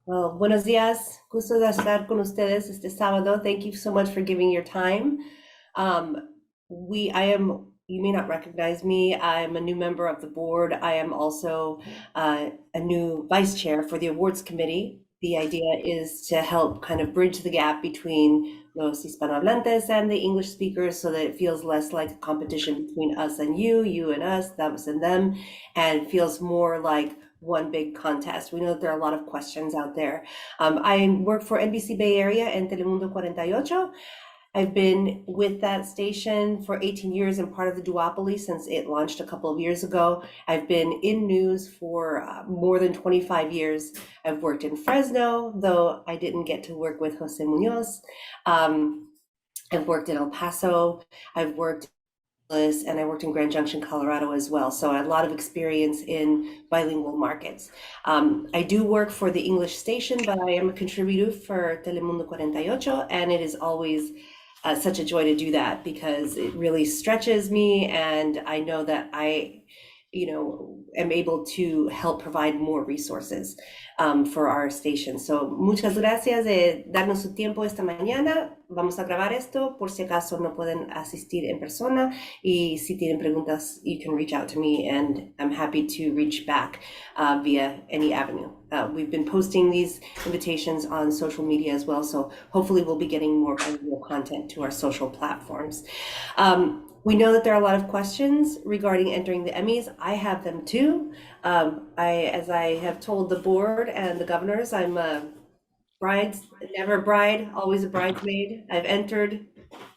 Well, buenos días. Gusto de estar con ustedes este sábado. Thank you so much for giving your time. You may not recognize me. I'm a new member of the board. I am also a new vice chair for the awards committee. The idea is to help kind of bridge the gap between los hispanohablantes and the English speakers so that it feels less like a competition between us and you and us, us and them, and feels more like one big contest. We know that there are a lot of questions out there. I work for NBC Bay Area and Telemundo 48. I've been with that station for 18 years and part of the duopoly since it launched a couple of years ago. I've been in news for more than 25 years. I've worked in Fresno, though I didn't get to work with Jose Munoz. I've worked in El Paso. I've worked and I worked in Grand Junction, Colorado as well. So I had a lot of experience in bilingual markets. I do work for the English station, but I am a contributor for Telemundo 48, and it is always such a joy to do that because it really stretches me, and I know that am able to help provide more resources for our station. So muchas gracias de darnos su tiempo esta mañana. Vamos a grabar esto por si acaso no pueden asistir en persona, y si tienen preguntas, you can reach out to me and I'm happy to reach back via any avenue. We've been posting these invitations on social media as well, so hopefully we'll be getting more content to our social platforms. We know that there are a lot of questions regarding entering the Emmys. I have them too. As I have told the board and the governors, I'm a never a bride, always a bridesmaid. I've entered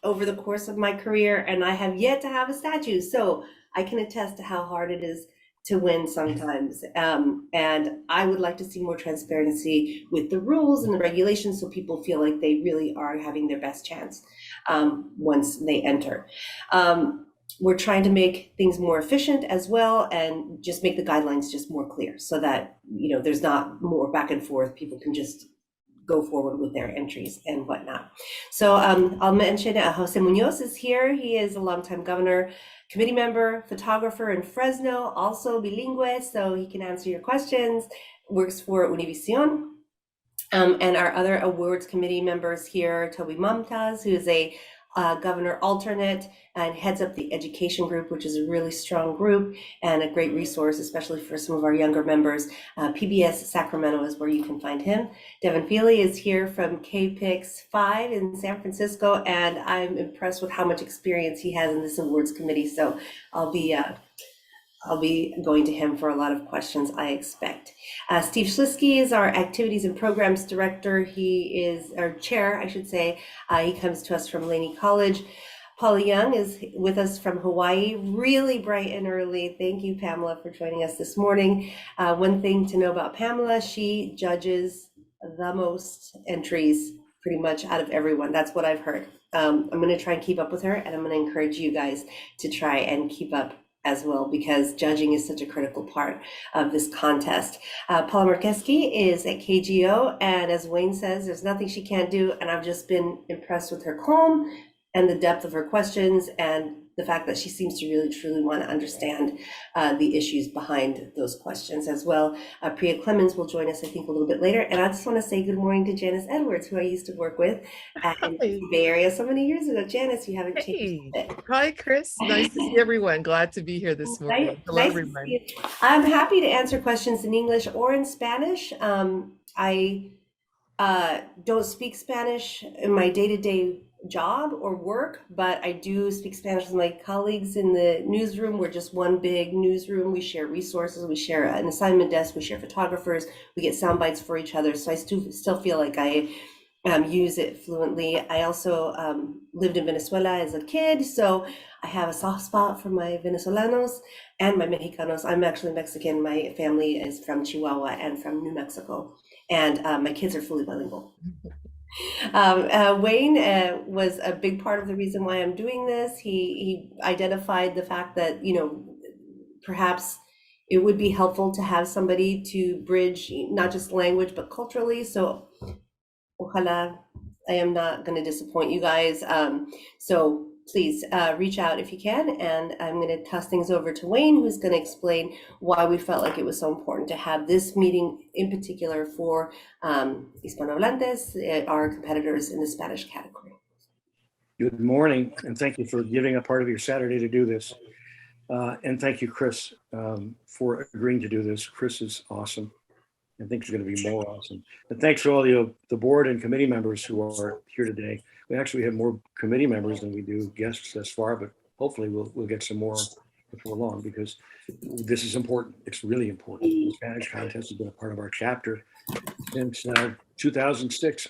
over the course of my career and I have yet to have a statue. So I can attest to how hard it is to win sometimes. And I would like to see more transparency with the rules and the regulations so people feel like they really are having their best chance once they enter. We're trying to make things more efficient as well and just make the guidelines just more clear so that there's not more back and forth. People can just go forward with their entries and whatnot. So I'll mention Jose Munoz is here. He is a longtime governor, committee member, photographer in Fresno, also bilingual, so he can answer your questions, works for Univision. And our other awards committee members here, Toby Mumtaz, who is a governor alternate and heads up the education group, which is a really strong group and a great resource, especially for some of our younger members. PBS Sacramento is where you can find him. Devin Feely is here from KPIX 5 in San Francisco, and I'm impressed with how much experience he has in this awards committee. So I'll be going to him for a lot of questions, I expect. Steve Schlisky is our activities and programs director. He is our chair, I should say. He comes to us from Laney College. Paula Young is with us from Hawaii, really bright and early. Thank you, Pamela, for joining us this morning. One thing to know about Pamela, she judges the most entries pretty much out of everyone. That's what I've heard. I'm going to try and keep up with her, and I'm going to encourage you guys to try and keep up as well, because judging is such a critical part of this contest. Paula Markeski is at KGO, and as Wayne says, there's nothing she can't do, and I've just been impressed with her calm and the depth of her questions and the fact that she seems to really truly want to understand the issues behind those questions as well. Priya Clemens will join us, I think, a little bit later. And I just want to say good morning to Janice Edwards, who I used to work with in the Bay Area so many years ago. Janice, you haven't changed a bit. Hi, Chris. Nice to see everyone. Glad to be here this morning. Hello, nice everyone. To see you. I'm happy to answer questions in English or in Spanish. I don't speak Spanish in my day-to-day job or work, but I do speak Spanish with my colleagues in the newsroom. We're just one big newsroom. We share resources, we share an assignment desk, we share photographers, we get sound bites for each other. So I still feel like I use it fluently. I also lived in Venezuela as a kid, so I have a soft spot for my Venezolanos and my Mexicanos. I'm actually Mexican. My family is from Chihuahua and from New Mexico, and my kids are fully bilingual. Wayne was a big part of the reason why I'm doing this. He identified the fact that, perhaps it would be helpful to have somebody to bridge not just language, but culturally. So ojalá, I am not going to disappoint you guys. So please reach out if you can. And I'm going to toss things over to Wayne, who's going to explain why we felt like it was so important to have this meeting in particular for Hispanohablantes, our competitors in the Spanish category. Good morning, and thank you for giving a part of your Saturday to do this. And thank you, Chris, for agreeing to do this. Chris is awesome. I think he's going to be more awesome. And thanks to all the board and committee members who are here today. We actually have more committee members than we do guests thus far, but hopefully we'll get some more before long, because this is important. It's really important. The Spanish contest has been a part of our chapter since 2006.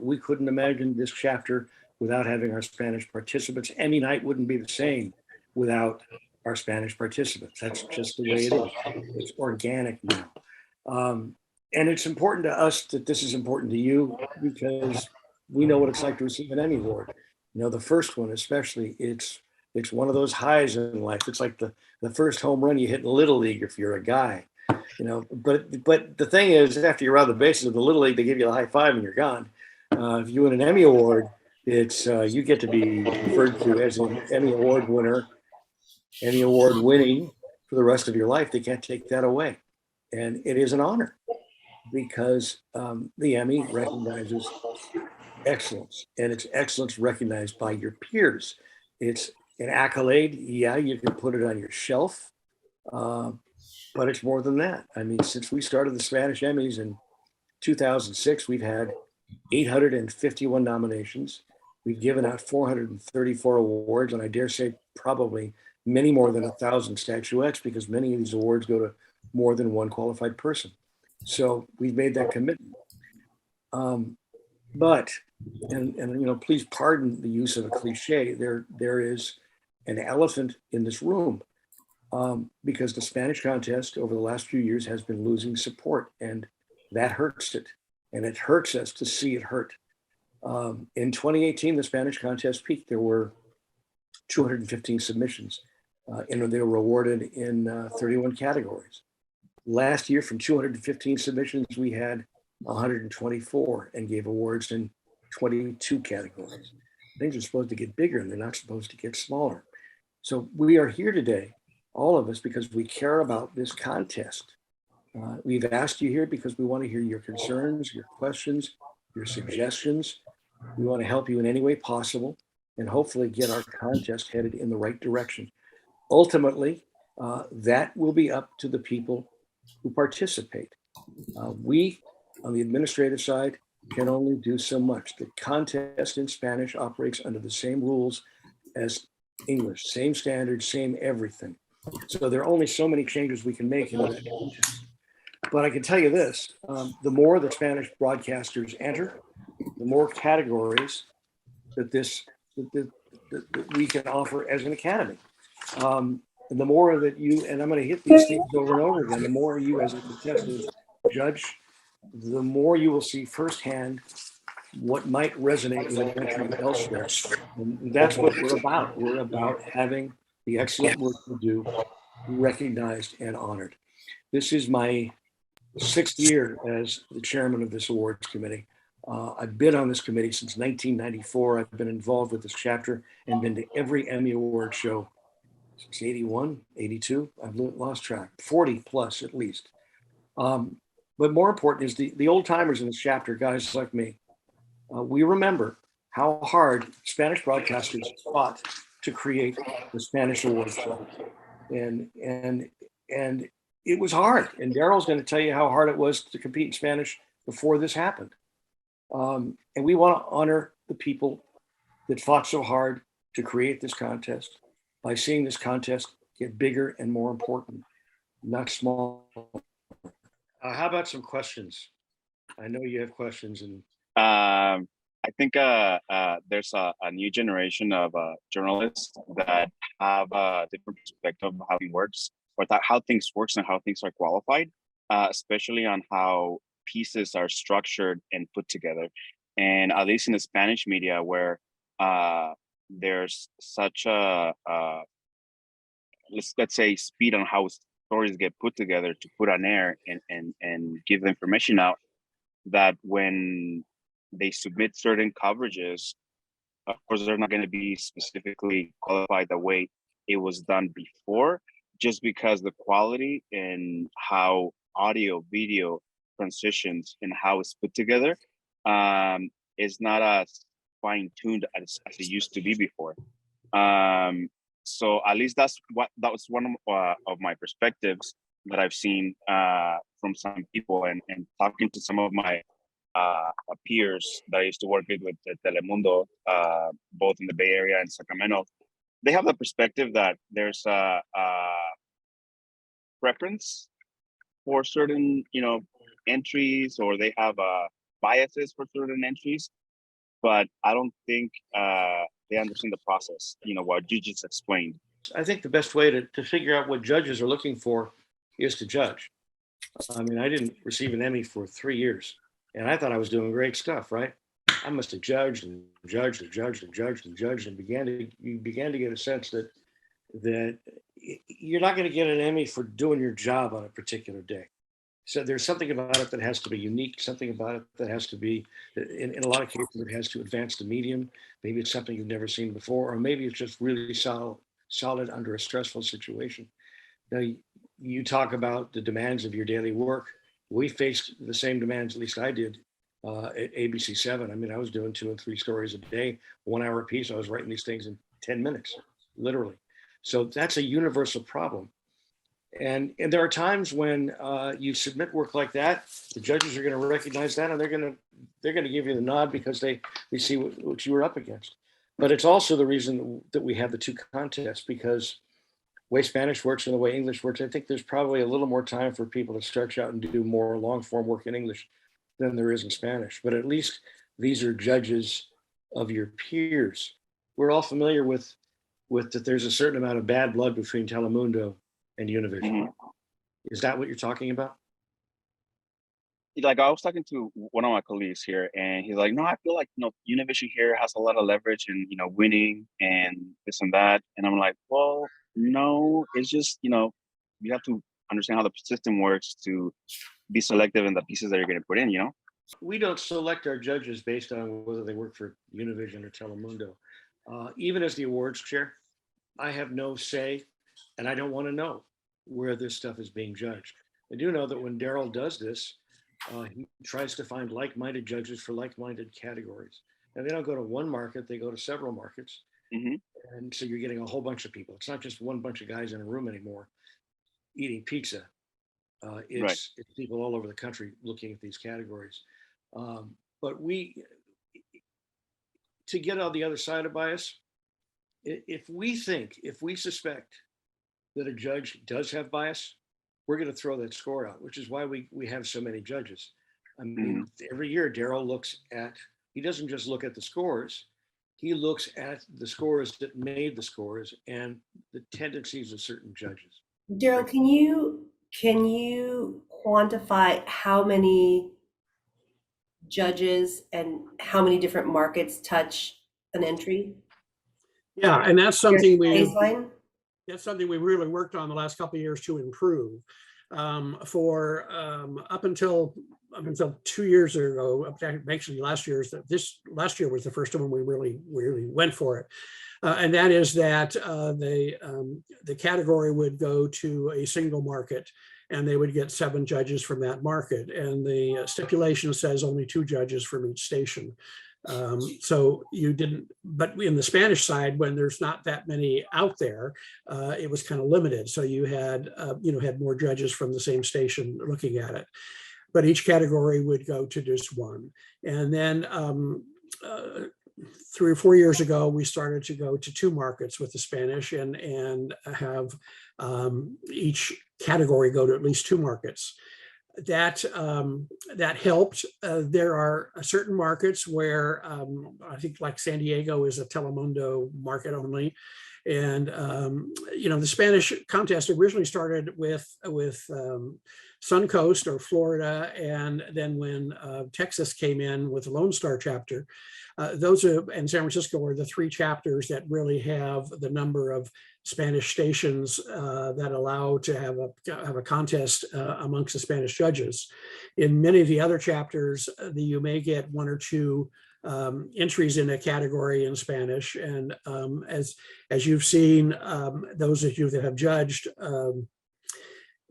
We couldn't imagine this chapter without having our Spanish participants. Emmy night wouldn't be the same without our Spanish participants. That's just the way it is. It's organic now. And it's important to us that this is important to you, because we know what it's like to receive an Emmy Award. You know, the first one especially, it's one of those highs in life. It's like the first home run you hit in Little League if you're a guy. You know, but the thing is, after you're out of the bases of the Little League, they give you a high five and you're gone. If you win an Emmy Award, it's you get to be referred to as an Emmy Award winner, Emmy Award winning for the rest of your life. They can't take that away. And it is an honor, because the Emmy recognizes excellence, and it's excellence recognized by your peers. It's an accolade. Yeah, you can put it on your shelf, but it's more than that. I mean, since we started the Spanish Emmys in 2006, we've had 851 nominations. We've given out 434 awards, and I dare say probably many more than 1,000 statuettes, because many of these awards go to more than one qualified person. So we've made that commitment. But you know, please pardon the use of a cliche. There is an elephant in this room, because the Spanish contest over the last few years has been losing support, and that hurts it. And it hurts us to see it hurt. In 2018, the Spanish contest peaked. There were 215 submissions, and they were awarded in 31 categories. Last year, from 215 submissions, we had 124 and gave awards in 22 categories. Things are supposed to get bigger, and they're not supposed to get smaller. So we are here today, all of us, because we care about this contest. We've asked you here because we want to hear your concerns, your questions, your suggestions. We want to help you in any way possible, and hopefully get our contest headed in the right direction. Ultimately, that will be up to the people who participate. We, on the administrative side, can only do so much. The contest in Spanish operates under the same rules as English, same standards, same everything. So there are only so many changes we can make in that contest. But I can tell you this, the more the Spanish broadcasters enter, the more categories that we can offer as an academy. And the more that you, and I'm going to hit these things over and over again, the more you as a contestant judge, the more you will see firsthand what might resonate with a country elsewhere. And that's what we're about. We're about having the excellent work we do recognized and honored. This is my 6th year as the chairman of this awards committee. I've been on this committee since 1994. I've been involved with this chapter and been to every Emmy Award show since 81, 82. I've lost track, 40 plus at least. But more important is the old timers in this chapter, guys like me. We remember how hard Spanish broadcasters fought to create the Spanish Awards show. And it was hard. And Darryl's going to tell you how hard it was to compete in Spanish before this happened. And we want to honor the people that fought so hard to create this contest by seeing this contest get bigger and more important, not small. How about some questions? I know you have questions. And I think there's a new generation of journalists that have a different perspective of how it works, or how things works and how things are qualified, especially on how pieces are structured and put together. And at least in the Spanish media, where there's such a let's say speed on how stories get put together to put on air and give the information out, that when they submit certain coverages, Of course, they're not going to be specifically qualified the way it was done before, just because the quality and how audio, video transitions and how it's put together is not as fine-tuned as it used to be before. So at least that was one of my perspectives that I've seen from some people, and talking to some of my peers that I used to work with Telemundo, both in the Bay Area and Sacramento. They have the perspective that there's a preference for certain, entries, or they have biases for certain entries, but I don't think they understand the process, what you just explained. I think the best way to figure out what judges are looking for is to judge. I mean, I didn't receive an Emmy for 3 years, and I thought I was doing great stuff, right? I must have judged and judged and judged and judged and judged, and you began to get a sense that you're not going to get an Emmy for doing your job on a particular day. So there's something about it that has to be unique, something about it that has to be, in a lot of cases, it has to advance the medium. Maybe it's something you've never seen before, or maybe it's just really solid under a stressful situation. Now, you talk about the demands of your daily work. We faced the same demands, at least I did, at ABC 7. I mean, I was doing 2 and 3 stories a day, 1 hour a piece. I was writing these things in 10 minutes, literally. So that's a universal problem. And there are times when you submit work like that, the judges are going to recognize that, and they're going to give you the nod because they see what you were up against. But it's also the reason that we have the 2 contests, because the way Spanish works and the way English works, I think there's probably a little more time for people to stretch out and do more long form work in English than there is in Spanish. But at least these are judges of your peers. We're all familiar with that there's a certain amount of bad blood between Telemundo and Univision. Mm-hmm. Is that what you're talking about? Like, I was talking to one of my colleagues here, and he's like, no, I feel like, Univision here has a lot of leverage in, winning and this and that. And I'm like, well, no, it's just, you have to understand how the system works to be selective in the pieces that you're going to put in, We don't select our judges based on whether they work for Univision or Telemundo. Even as the awards chair, I have no say, and I don't want to know where this stuff is being judged. I do know that when Darryl does this, he tries to find like-minded judges for like-minded categories. And they don't go to one market, they go to several markets. Mm-hmm. And so you're getting a whole bunch of people. It's not just one bunch of guys in a room anymore eating pizza. It's people all over the country looking at these categories. But to get on the other side of bias, if we suspect that a judge does have bias, we're going to throw that score out, which is why we have so many judges. I mean, every year Darryl he doesn't just look at the scores, he looks at the scores that made the scores and the tendencies of certain judges. Darryl, can you quantify how many judges and how many different markets touch an entry? Yeah, and that's something we really worked on the last couple of years to improve. Up until 2 years ago, actually last year was the first time we really went for it, and that is that the category would go to a single market, and they would get 7 judges from that market, and the stipulation says only 2 judges from each station. So you didn't, but in the Spanish side, when there's not that many out there, it was kind of limited. So you had more judges from the same station looking at it, but each category would go to just 1. And then 3 or 4 years ago, we started to go to 2 markets with the Spanish and have each category go to at least 2 markets. That helped. There are certain markets where I think like San Diego is a Telemundo market only. And, the Spanish contest originally started with Suncoast or Florida. And then when Texas came in with the Lone Star chapter, and San Francisco are the 3 chapters that really have the number of Spanish stations that allow to have a contest amongst the Spanish judges. In many of the other chapters, you may get 1 or 2 entries in a category in Spanish. And as you've seen, those of you that have judged,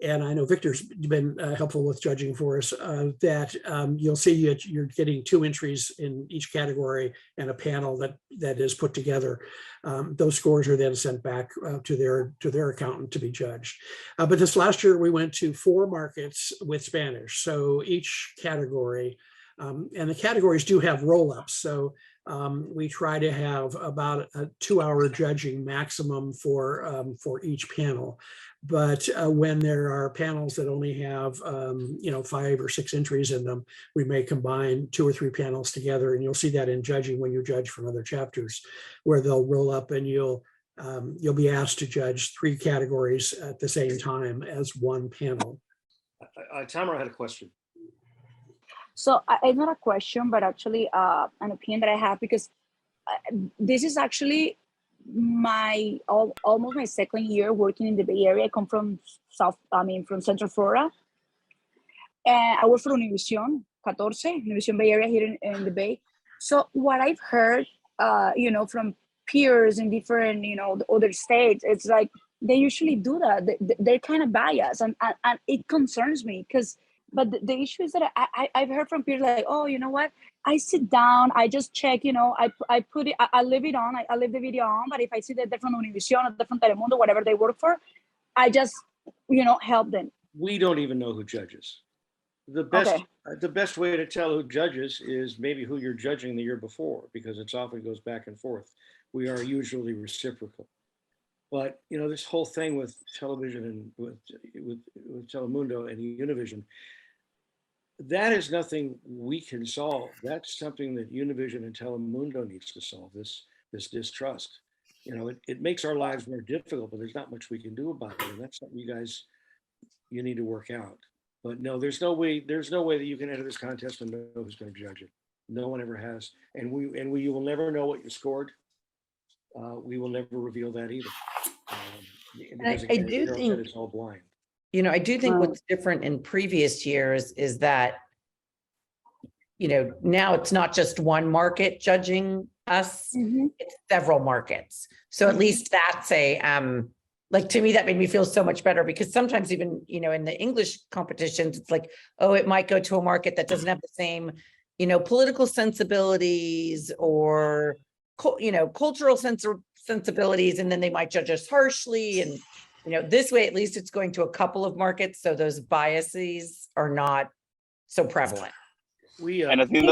and I know Victor's been helpful with judging for us, that you'll see that you're getting 2 entries in each category and a panel that is put together. Those scores are then sent back to their accountant to be judged. But this last year we went to 4 markets with Spanish. So each category, and the categories do have roll-ups. So we try to have about a 2-hour judging maximum for each panel. But when there are panels that only have 5 or 6 entries in them, we may combine 2 or 3 panels together, and you'll see that in judging when you judge from other chapters, where they'll roll up and you'll be asked to judge 3 categories at the same time as one panel. Tamara had a question. So it's not a question, but actually an opinion that I have, because this is actually almost my 2nd year working in the Bay Area. I come from from Central Florida, and I work for Univision 14, Univision Bay Area here in the Bay. So what I've heard, from peers in different, the other states, it's like they usually do that. They're kind of biased, and it concerns me but the issue is that I've heard from peers like, oh, you know what? I sit down, I just check, I put it, I leave it on, I leave the video on. But if I see that they're from Univision or they're from Telemundo, whatever they work for, I just, help them. We don't even know who judges. The best way to tell who judges is maybe who you're judging the year before, because it's often goes back and forth. We are usually reciprocal. But this whole thing with television and with Telemundo and Univision, that is nothing we can solve. That's something that Univision and Telemundo needs to solve, this distrust. It makes our lives more difficult, but there's not much we can do about it. And that's something you need to work out. But no, there's no way that you can enter this contest and know who's going to judge it. No one ever has. And you will never know what you scored. We will never reveal that either. Because I do think it's all blind. I do think what's different in previous years is that, now it's not just one market judging us, it's several markets. So at least that's to me, that made me feel so much better, because sometimes even, in the English competitions, it's like, oh, it might go to a market that doesn't have the same, political sensibilities or, cultural sensibilities, and then they might judge us harshly. And this way, at least it's going to a couple of markets, so those biases are not so prevalent. And I think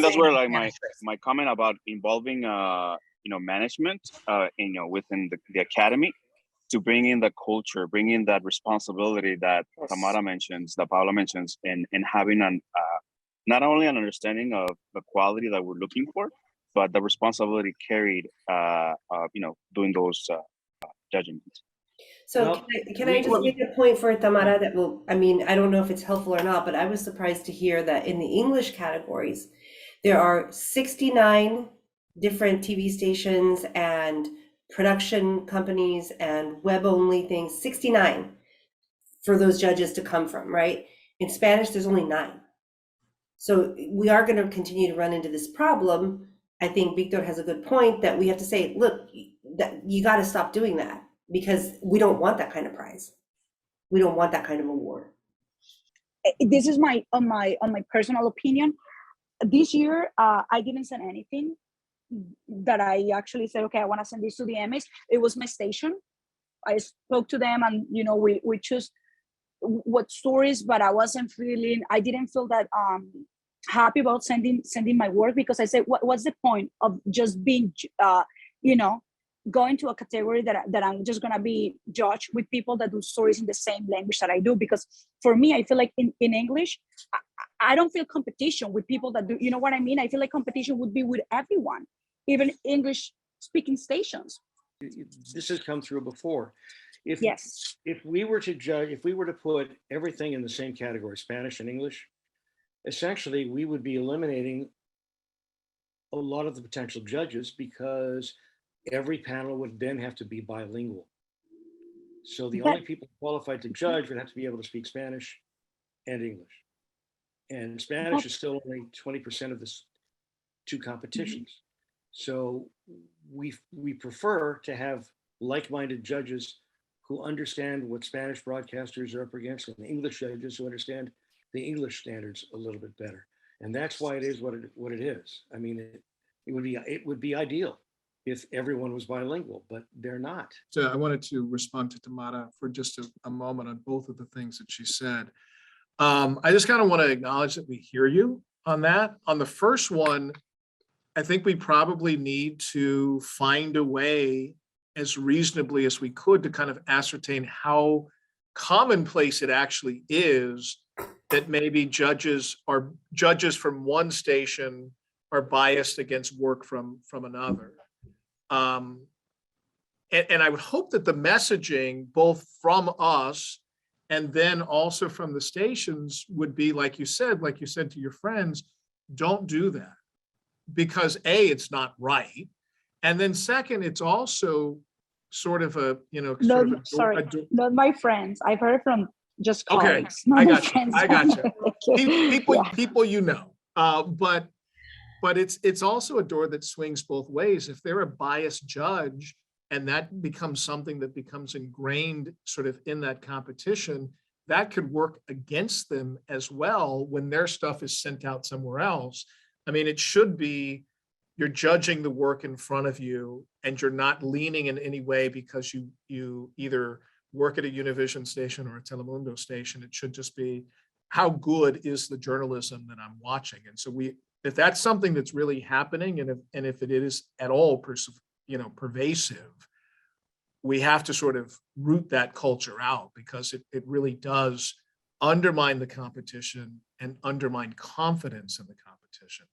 that's where like my comment about involving management within the academy, to bring in the culture, bring in that responsibility that Tamara mentions, that Paula mentions, and having not only an understanding of the quality that we're looking for, but the responsibility carried doing those judgments. So can I just make a point for Tamara that I don't know if it's helpful or not, but I was surprised to hear that in the English categories, there are 69 different TV stations and production companies and web-only things, 69 for those judges to come from, right? In Spanish, there's only 9. So we are going to continue to run into this problem. I think Victor has a good point that we have to say, look, that you got to stop doing that, because we don't want that kind of prize. We don't want that kind of award. This is my personal opinion. This year, I didn't send anything that I actually said, okay, I want to send this to the Emmys. It was my station. I spoke to them, and we chose what stories, but I didn't feel that happy about sending my work, because I said, what's the point of just being going to a category that I'm just gonna be judged with people that do stories in the same language that I do? Because for me, I feel like in English, I don't feel competition with people that do, what I mean? I feel like competition would be with everyone, even English speaking stations. This has come through before. If we were to put everything in the same category, Spanish and English, essentially we would be eliminating a lot of the potential judges, because every panel would then have to be bilingual. So the only people qualified to judge would have to be able to speak Spanish and English. And Spanish is still only 20% of this two competitions. So we prefer to have like-minded judges who understand what Spanish broadcasters are up against, and English judges who understand the English standards a little bit better. And that's why it is what it is. I mean, it would be ideal if everyone was bilingual, but they're not. So I wanted to respond to Tamara for just a moment on both of the things that she said. I just kind of want to acknowledge that we hear you on that. On the first one, I think we probably need to find a way as reasonably as we could to kind of ascertain how commonplace it actually is that maybe judges from one station are biased against work from another. And I would hope that the messaging, both from us and then also from the stations, would be like you said to your friends, don't do that. Because A, it's not right. And then second, it's also sort of a, not my friends. I've heard from just okay, colleagues. Not I my got you. friends. I got you. People, Yeah. people you know. But it's also a door that swings both ways. If they're a biased judge and that becomes something that becomes ingrained sort of in that competition, that could work against them as well when their stuff is sent out somewhere else. I mean, it should be you're judging the work in front of you and you're not leaning in any way because you either work at a Univision station or a Telemundo station. It should just be, how good is the journalism that I'm watching? And so if that's something that's really happening, and if it is at all pervasive, we have to sort of root that culture out, because it really does undermine the competition and undermine confidence in the competition.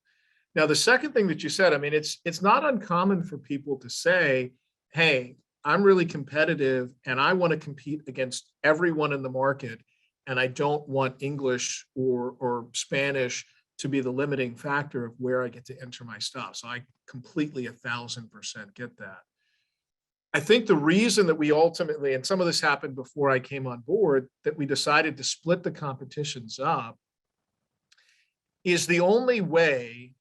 Now, the second thing that you said, I mean, it's not uncommon for people to say, hey, I'm really competitive and I want to compete against everyone in the market, and I don't want English or Spanish to be the limiting factor of where I get to enter my stuff. So I completely 1000% get that. I think the reason that we ultimately, and some of this happened before I came on board, that we decided to split the competitions up is the only way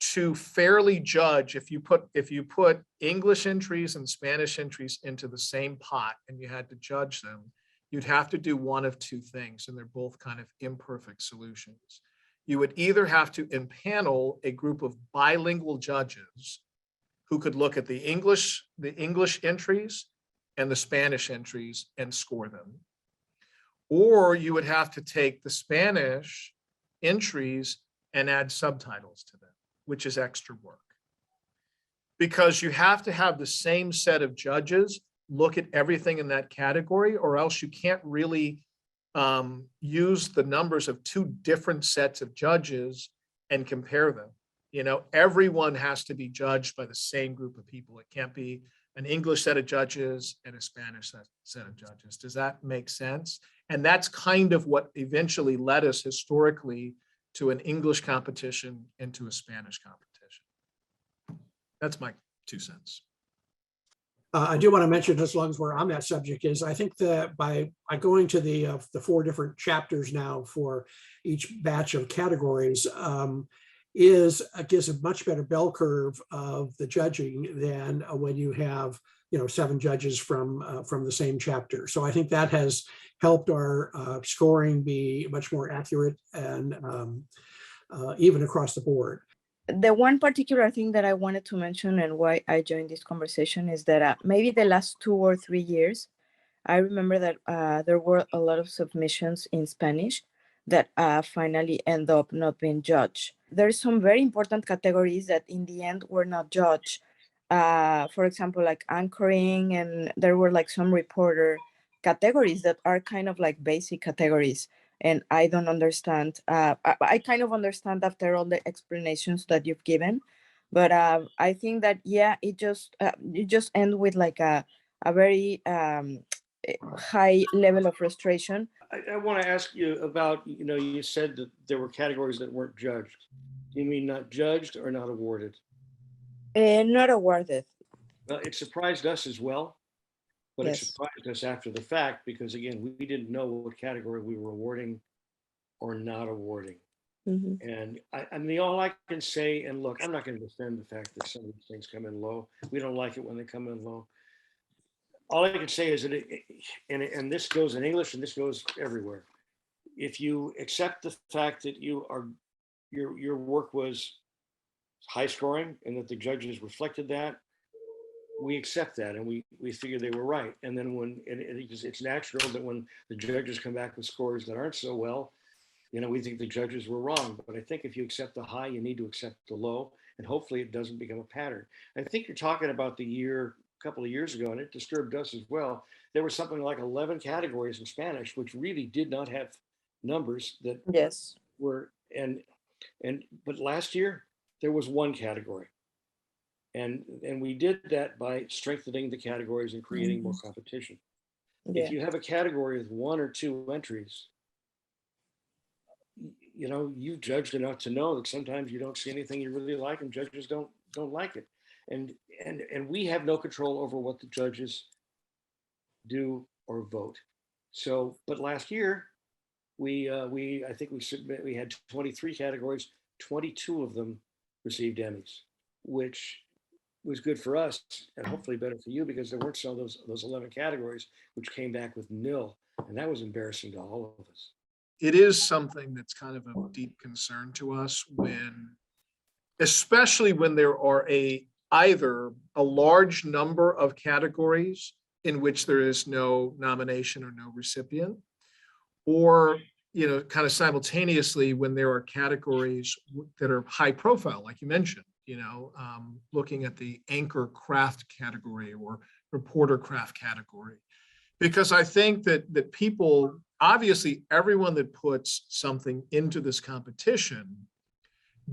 to fairly judge. If you put English entries and Spanish entries into the same pot and you had to judge them, you'd have to do one of two things, and they're both kind of imperfect solutions. You would either have to impanel a group of bilingual judges who could look at the English entries and the Spanish entries and score them. Or you would have to take the Spanish entries and add subtitles to them, which is extra work. Because you have to have the same set of judges look at everything in that category, or else you can't really use the numbers of two different sets of judges and compare them. Everyone has to be judged by the same group of people. It can't be an English set of judges and a Spanish set of judges. Does that make sense? And that's kind of what eventually led us historically to an English competition and to a Spanish competition. That's my 2 cents. I do want to mention, as long as we're on that subject, is I think that by going to the 4 different chapters now for each batch of categories, gives a much better bell curve of the judging than when you have 7 judges from the same chapter. So I think that has helped our scoring be much more accurate and even across the board. The one particular thing that I wanted to mention and why I joined this conversation is that maybe the last 2 or 3 years, I remember that there were a lot of submissions in Spanish that finally end up not being judged. There's some very important categories that in the end were not judged. For example, like anchoring, and there were like some reporter categories that are kind of like basic categories. And I don't understand. I kind of understand after all the explanations that you've given, but I think that it just end with like a very high level of frustration. I want to ask you about, you said that there were categories that weren't judged. You mean not judged or not awarded? Not awarded. Well, it surprised us as well. But Yes. It surprised us after the fact because, again, we didn't know what category we were awarding or not awarding. Mhm. And I mean, all I can say, and look, I'm not going to defend the fact that some of these things come in low. We don't like it when they come in low. All I can say is that, and this goes in English and this goes everywhere. If you accept the fact that your work was high scoring and that the judges reflected that, we accept that and we figure they were right. And then it's natural that when the judges come back with scores that aren't so well, we think the judges were wrong. But I think if you accept the high, you need to accept the low, and hopefully it doesn't become a pattern. I think you're talking about a couple of years ago, and it disturbed us as well. There was something like 11 categories in Spanish, which really did not have numbers that Yes. were, but last year there was one category. And we did that by strengthening the categories and creating more competition. Yeah. If you have a category with 1 or 2 entries, you've judged enough to know that sometimes you don't see anything you really like, and judges don't like it. And we have no control over what the judges do or vote. So, but last year we had 23 categories, 22 of them received Emmys, which was good for us and hopefully better for you, because there weren't some of those 11 categories which came back with nil, and that was embarrassing to all of us. It is something that's kind of a deep concern to us especially when there are either a large number of categories in which there is no nomination or no recipient, or kind of simultaneously when there are categories that are high profile, like you mentioned, looking at the anchor craft category or reporter craft category. Because I think that people, obviously everyone that puts something into this competition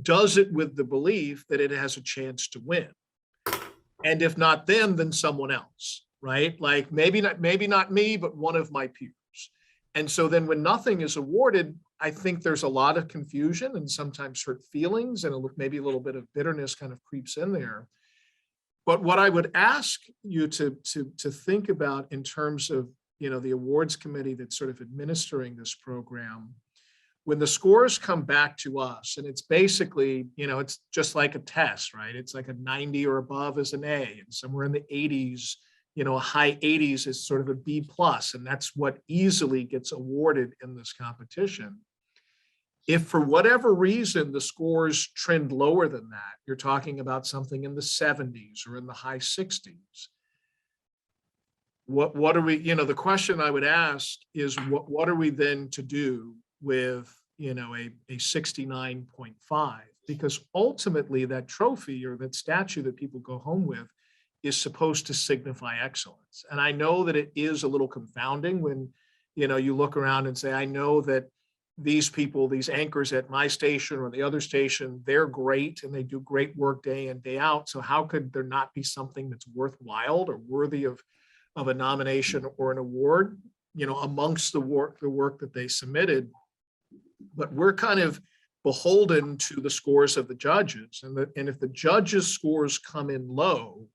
does it with the belief that it has a chance to win. And if not them, then someone else, right? Like maybe not me, but one of my peers. And so then when nothing is awarded, I think there's a lot of confusion and sometimes hurt feelings, and maybe a little bit of bitterness kind of creeps in there. But what I would ask you to think about in terms of, the awards committee that's sort of administering this program, when the scores come back to us, and it's basically, it's just like a test, right? It's like a 90 or above is an A, and somewhere in the 80s, a high 80s is sort of a B+, and that's what easily gets awarded in this competition. If for whatever reason the scores trend lower than that, you're talking about something in the 70s or in the high 60s. What are we, the question I would ask is what are we then to do with, a 69.5? Because ultimately that trophy or that statue that people go home with is supposed to signify excellence. And I know that it is a little confounding when, you look around and say, I know that these people, these anchors at my station or the other station, they're great and they do great work day in, day out. So how could there not be something that's worthwhile or worthy of a nomination or an award, amongst the work that they submitted? But we're kind of beholden to the scores of the judges. And if the judges' scores come in low,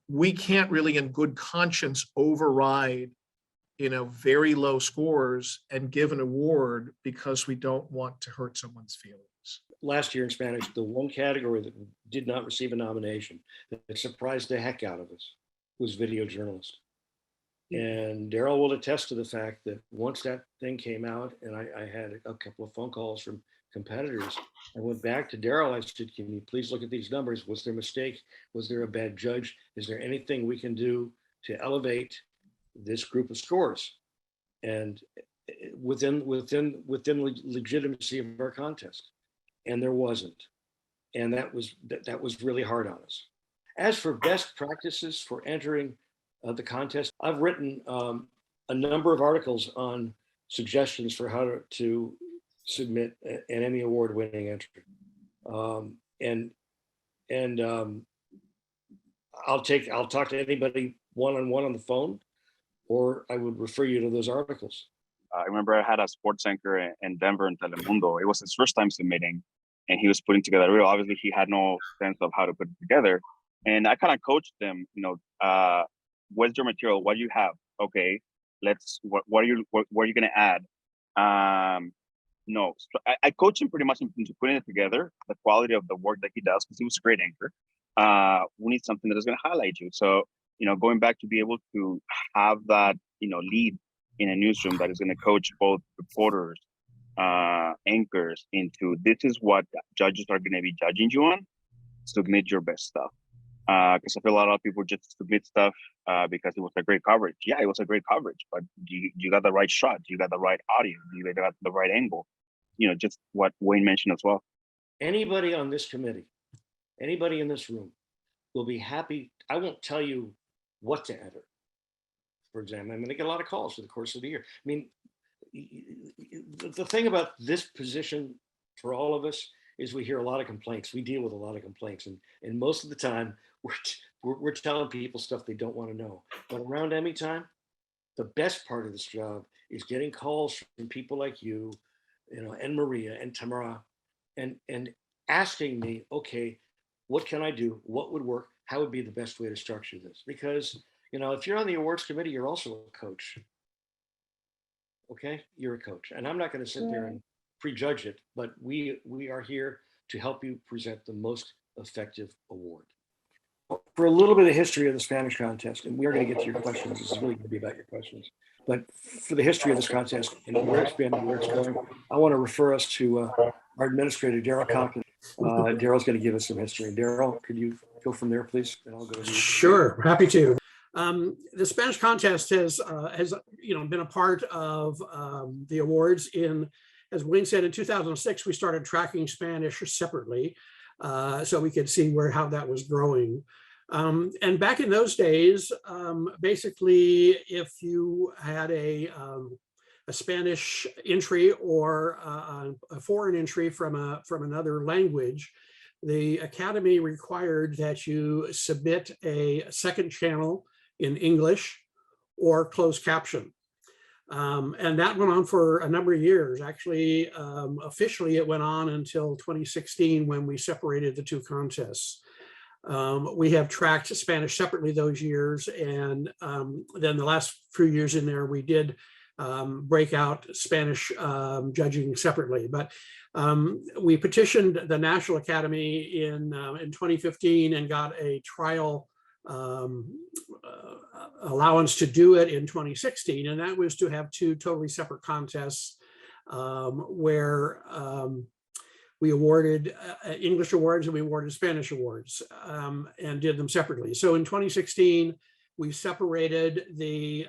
we can't really in good conscience override very low scores and give an award because we don't want to hurt someone's feelings. Last year in Spanish, the one category that did not receive a nomination that surprised the heck out of us was video journalist. And Darryl will attest to the fact that once that thing came out, and I had a couple of phone calls from competitors, I went back to Darryl. I said, can you please look at these numbers? Was there a mistake? Was there a bad judge? Is there anything we can do to elevate this group of scores and within legitimacy of our contest? And there wasn't, and that was really hard on us. As for best practices for entering the contest, I've written a number of articles on suggestions for how to submit an Emmy Award winning entry, and I'll talk to anybody one-on-one on the phone, or I would refer you to those articles. I remember I had a sports anchor in Denver in Telemundo. It was his first time submitting, and he was putting together a reel. Obviously, he had no sense of how to put it together. And I kind of coached them, what's your material? What do you have? Okay, what are you going to add? I coach him pretty much into putting it together, the quality of the work that he does, because he was a great anchor. We need something that is going to highlight you. So, going back to be able to have that, lead in a newsroom that is going to coach both reporters, anchors into this is what judges are going to be judging you on. Submit your best stuff. Because I feel a lot of people just submit stuff because it was a great coverage. Yeah, it was a great coverage, but you got the right shot, you got the right audio, you got the right angle. Just what Wayne mentioned as well. Anybody on this committee, anybody in this room will be happy. I won't tell you what to enter. For example, I'm going to get a lot of calls for the course of the year. I mean, the thing about this position for all of us is we hear a lot of complaints. We deal with a lot of complaints, and most of the time we're telling people stuff they don't want to know. But around Emmy time, the best part of this job is getting calls from people like you, and Maria and Tamara, and asking me, okay, what can I do? What would work? How would be the best way to structure this? Because if you're on the awards committee, you're also a coach. Okay, you're a coach, and I'm not going to sit there and prejudge it, but we are here to help you present the most effective award. For a little bit of history of the Spanish contest, and we are going to get to your questions. This is really going to be about your questions. But for the history of this contest and where it's been and where it's going, I want to refer us to our administrator, Darryl Compton. Darryl's going to give us some history. And Darryl, could you go from there, please? And I'll go to you. Sure, happy to. The Spanish contest has been a part of the awards. As Wayne said, in 2006, we started tracking Spanish separately, so we could see how that was growing. And back in those days, basically, if you had a Spanish entry or a foreign entry from another language, the Academy required that you submit a second channel in English or closed caption. And that went on for a number of years. Actually, officially, it went on until 2016 when we separated the two contests. We have tracked Spanish separately those years, and then the last few years in there, we did break out Spanish judging separately. But we petitioned the National Academy in 2015 and got a trial allowance to do it in 2016, and that was to have two totally separate contests where we awarded English awards and we awarded Spanish awards and did them separately. So in 2016, we separated the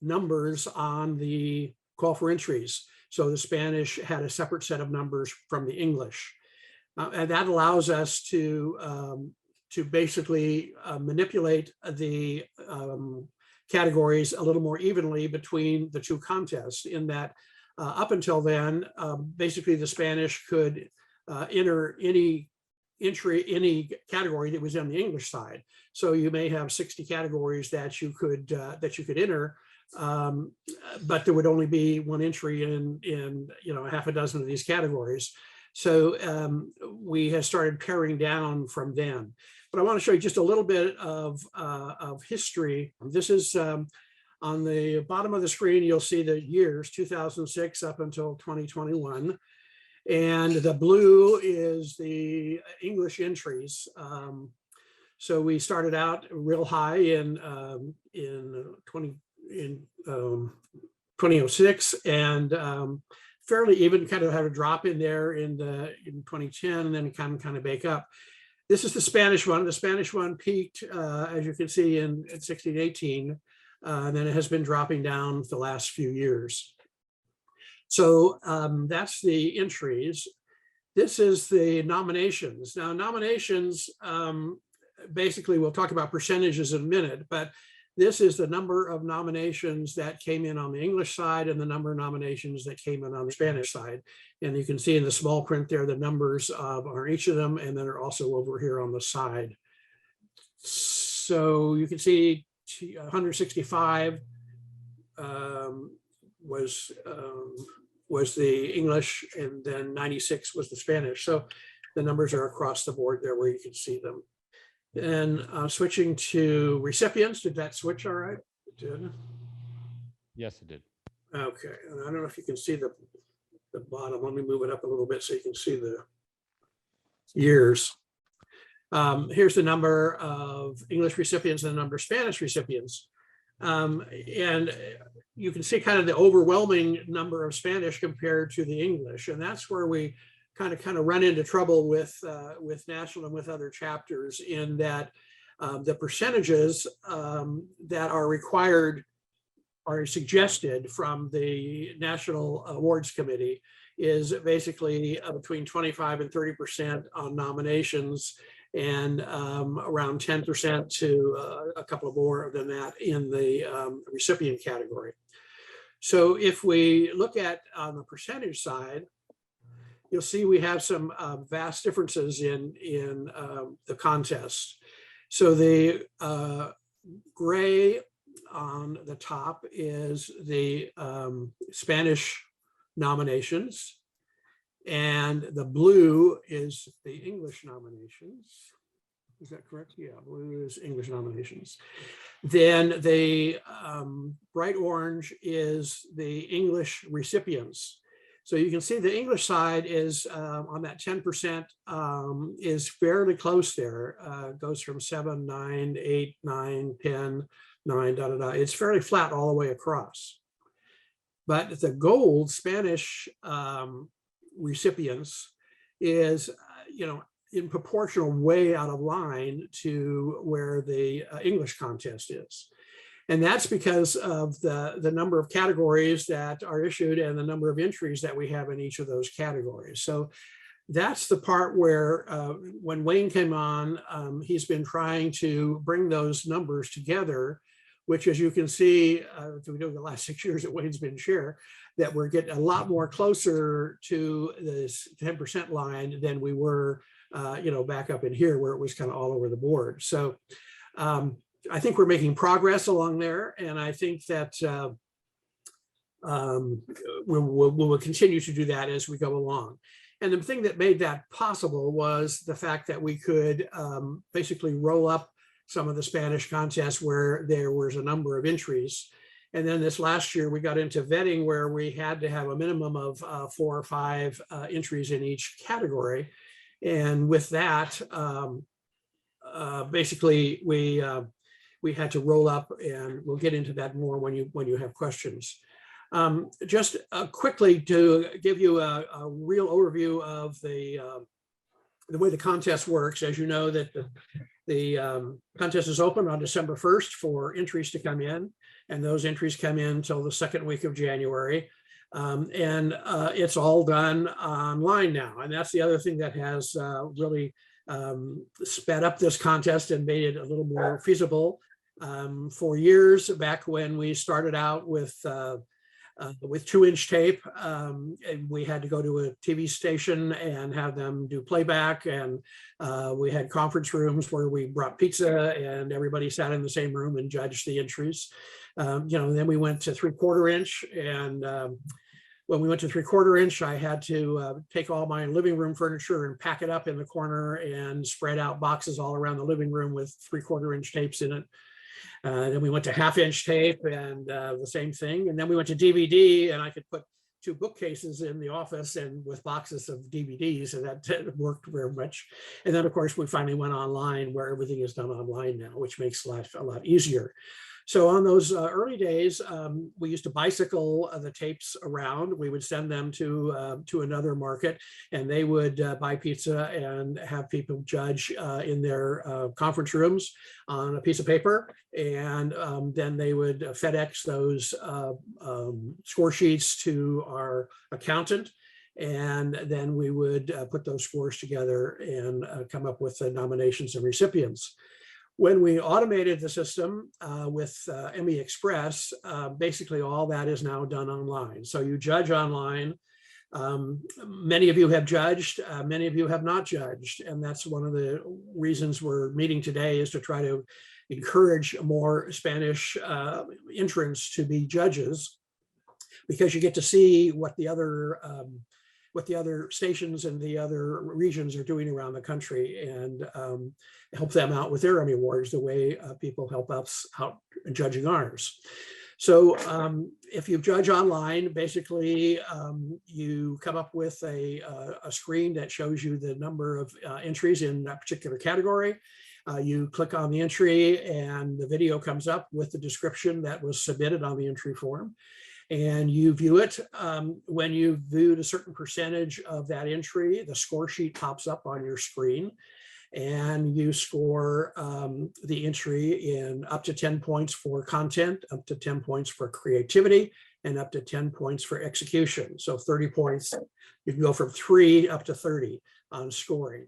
numbers on the call for entries. So the Spanish had a separate set of numbers from the English. And that allows us to basically manipulate the categories a little more evenly between the two contests, in that up until then, basically the Spanish could enter any category that was on the English side. So you may have 60 categories that you could enter, but there would only be one entry in half a dozen of these categories. So we have started paring down from then. But I want to show you just a little bit of history. This is on the bottom of the screen. You'll see the years 2006 up until 2021. And the blue is the English entries. So we started out real high in 2006, and fairly even, kind of had a drop in there in 2010, and then kind of bake up. This is the Spanish one. The Spanish one peaked, as you can see, in 16, 18, and then it has been dropping down the last few years. So that's the entries. This is the nominations. Now, nominations, basically, we'll talk about percentages in a minute, but this is the number of nominations that came in on the English side and the number of nominations that came in on the Spanish side. And you can see in the small print there, the numbers are each of them, and then they're also over here on the side. So you can see 165 was the English, and then 96 was the Spanish. So the numbers are across the board there where you can see them. And switching to recipients, did that switch all right? It did. Yes, it did. Okay, and I don't know if you can see the the bottom. Let me move it up a little bit so you can see the years. Here's the number of English recipients and the number of Spanish recipients. And you can see kind of the overwhelming number of Spanish compared to the English. And that's where we kind of run into trouble with national and with other chapters, in that the percentages that are required are suggested from the National Awards Committee is basically between 25 and 30% on nominations, and around 10% to a couple more than that in the recipient category. So if we look at on the percentage side, you'll see we have some vast differences in the contest. So the gray on the top is the Spanish nominations, and the blue is the English nominations. Is that correct? Yeah, blue is English nominations. Then the bright orange is the English recipients. So you can see the English side is on that 10% is fairly close there. Goes from 7, 9, 8, 9, 10, 9, da, da, da. It's fairly flat all the way across. But the gold Spanish recipients is, in proportional way out of line to where the English contest is. And that's because of the number of categories that are issued and the number of entries that we have in each of those categories. So that's the part where when Wayne came on, he's been trying to bring those numbers together, which, as you can see, through the last 6 years that Wayne's been chair, that we're getting a lot more closer to this 10% line than we were, back up in here where it was kind of all over the board. So I think we're making progress along there, and I think that we will continue to do that as we go along. And the thing that made that possible was the fact that we could basically roll up some of the Spanish contests where there was a number of entries. And then this last year, we got into vetting where we had to have a minimum of 4 or 5 entries in each category. And with that, basically, we had to roll up, and we'll get into that more when you have questions. Just quickly to give you a real overview of the way the contest works. As you know, that the contest is open on December 1st for entries to come in, and those entries come in until the second week of January. And it's all done online now. And that's the other thing that has really sped up this contest and made it a little more feasible. For years back when we started out with 2-inch tape, and we had to go to a TV station and have them do playback, and we had conference rooms where we brought pizza and everybody sat in the same room and judged the entries. Then we went to 3/4 inch, and when we went to 3/4 inch, I had to take all my living room furniture and pack it up in the corner and spread out boxes all around the living room with 3/4 inch tapes in it. Then we went to 1/2 inch tape, and the same thing. And then we went to DVD, and I could put 2 bookcases in the office and with boxes of DVDs, and that worked very much. And then, of course, we finally went online, where everything is done online now, which makes life a lot easier. So on those early days, we used to bicycle the tapes around. We would send them to another market, and they would buy pizza and have people judge in their conference rooms on a piece of paper. And then they would FedEx those score sheets to our accountant. And then we would put those scores together and come up with the nominations and recipients. When we automated the system with Emmy Express, basically all that is now done online. So you judge online. Many of you have judged, many of you have not judged. And that's one of the reasons we're meeting today, is to try to encourage more Spanish entrants to be judges, because you get to see what the other stations and the other regions are doing around the country, and help them out with their Emmy Awards the way people help us out judging ours. So if you judge online, basically you come up with a screen that shows you the number of entries in that particular category. You click on the entry and the video comes up with the description that was submitted on the entry form. And you view it. When you've viewed a certain percentage of that entry, the score sheet pops up on your screen, and you score the entry in up to 10 points for content, up to 10 points for creativity, and up to 10 points for execution. So 30 points, you can go from 3 up to 30 on scoring.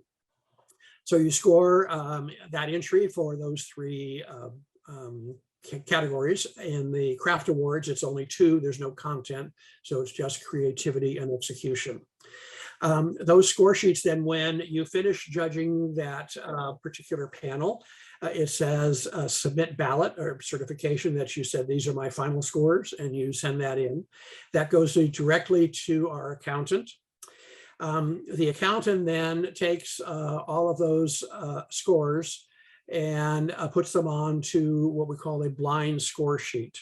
So you score that entry for those 3 categories. In the craft awards, it's only 2, there's no content, so it's just creativity and execution. Those score sheets, then when you finish judging that particular panel, it says submit ballot or certification that you said these are my final scores, and you send that in. That goes directly to our accountant. The accountant then takes all of those scores and puts them on to what we call a blind score sheet.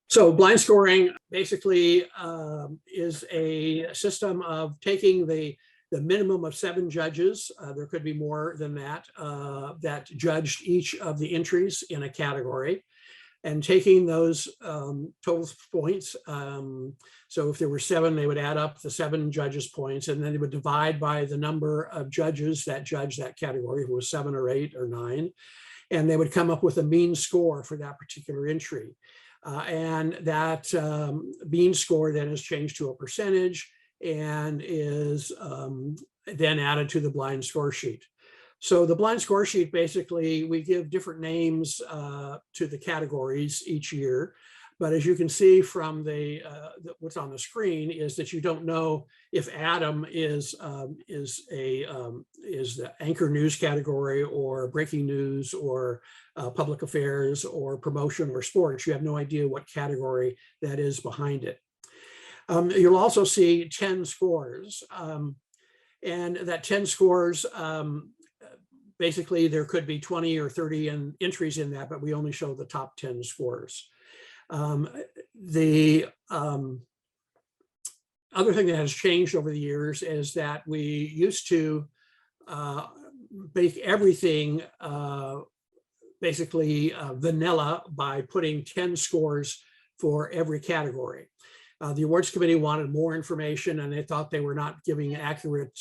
So blind scoring basically is a system of taking the minimum of 7 judges, there could be more than that, that judged each of the entries in a category, and taking those total points. So if there were 7, they would add up the 7 judges' points, and then they would divide by the number of judges that judged that category, if it was 7 or 8 or 9, and they would come up with a mean score for that particular entry. And that mean score then is changed to a percentage and is then added to the blind score sheet. So the blind score sheet, basically, we give different names to the categories each year. But as you can see from what's on the screen is that you don't know if Adam is the anchor news category, or breaking news, or public affairs, or promotion, or sports. You have no idea what category that is behind it. You'll also see 10 scores, and that 10 scores, basically there could be 20 or 30 entries in that, but we only show the top 10 scores. The other thing that has changed over the years is that we used to make everything basically vanilla by putting 10 scores for every category. The awards committee wanted more information, and they thought they were not giving accurate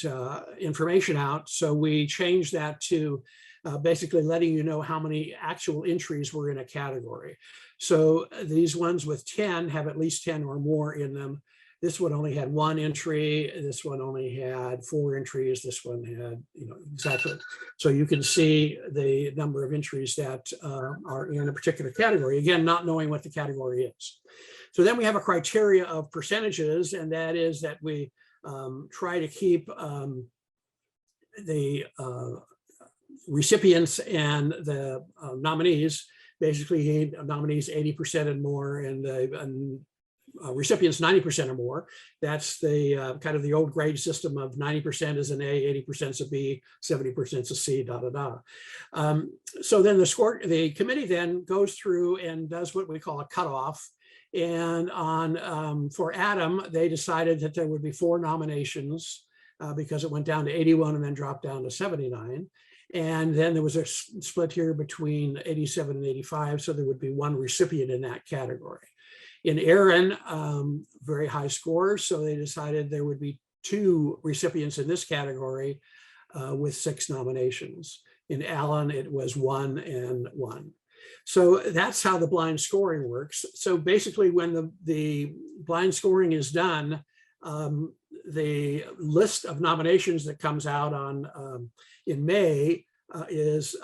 information out. So we changed that to basically letting you know how many actual entries were in a category. So these ones with 10 have at least 10 or more in them. This one only had 1 entry. This one only had 4 entries. This one had, exactly. So you can see the number of entries that are in a particular category, again, not knowing what the category is. So then we have a criteria of percentages, and that is that we try to keep the recipients and the nominees, basically nominees 80% and more, and the recipients 90% or more. That's the kind of the old grade system of 90% is an A, 80% is a B, 70% is a C, da, da, da. So then the committee then goes through and does what we call a cutoff. And for Adam, they decided that there would be 4 nominations because it went down to 81 and then dropped down to 79. And then there was a split here between 87 and 85, so there would be 1 recipient in that category. In Aaron, very high scores, so they decided there would be 2 recipients in this category with 6 nominations. In Alan, it was 1 and 1. So that's how the blind scoring works. So basically, when the blind scoring is done, the list of nominations that comes out on in May is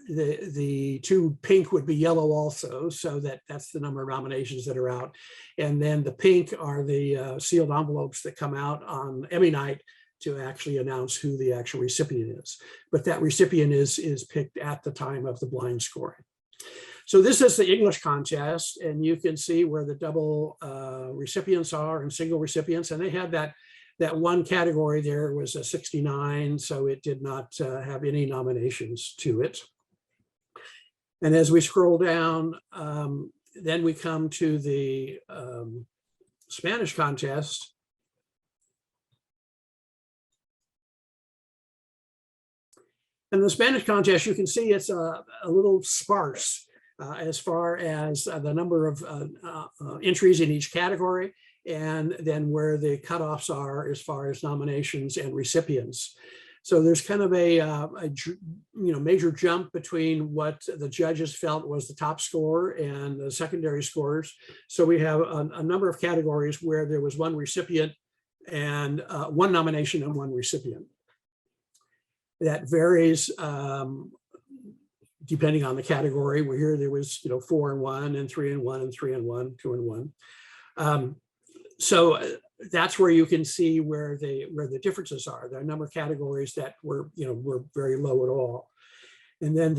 the 2 pink would be yellow also, so that's the number of nominations that are out. And then the pink are the sealed envelopes that come out on Emmy night to actually announce who the actual recipient is. But that recipient is picked at the time of the blind scoring. So this is the English contest, and you can see where the double recipients are and single recipients, and they had that 1 category there was a 69, so it did not have any nominations to it. And as we scroll down, then we come to the Spanish contest. And the Spanish contest, you can see it's a little sparse as far as the number of entries in each category, and then where the cutoffs are as far as nominations and recipients. So there's kind of a major jump between what the judges felt was the top score and the secondary scores. So we have a number of categories where there was one recipient and one nomination and one recipient. That varies depending on the category. Where here there was 4 and 1 and 3 and 1 and 3 and 1, 2 and 1. So that's where you can see where the differences are. There are a number of categories that were very low at all. And then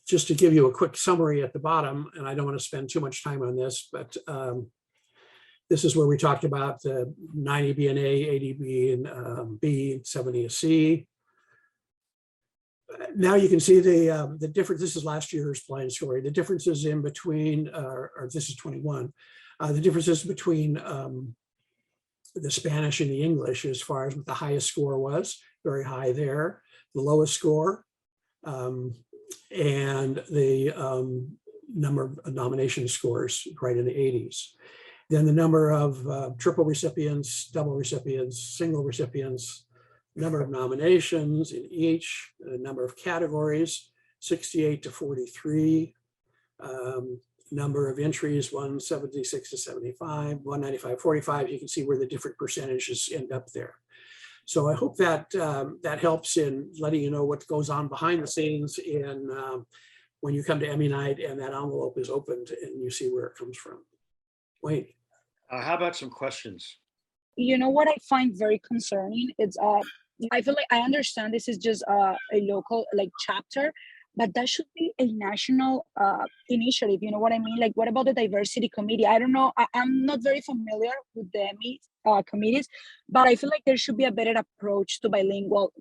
just to give you a quick summary at the bottom, and I don't want to spend too much time on this, but this is where we talked about the 90 B and A, 80 B and B, 70 a C. Now you can see the difference. This is last year's blind scoring. The differences in between, or this is 21. The differences between the Spanish and the English as far as what the highest score was, very high there. The lowest score, and the number of nomination scores right in the 80s. Then the number of triple recipients, double recipients, single recipients, number of nominations in each, the number of categories, 68 to 43, number of entries, 176 to 75, 195, 45. You can see where the different percentages end up there. So I hope that that helps in letting you know what goes on behind the scenes in when you come to Emmy night and that envelope is opened and you see where it comes from. Wayne. How about some questions? You know what I find very concerning? It's I feel like I understand this is just a local chapter, but that should be a national initiative. You know what I mean? Like, what about the diversity committee? I don't know. I'm not very familiar with the Emmy committees, but I feel like there should be a better approach to bilingual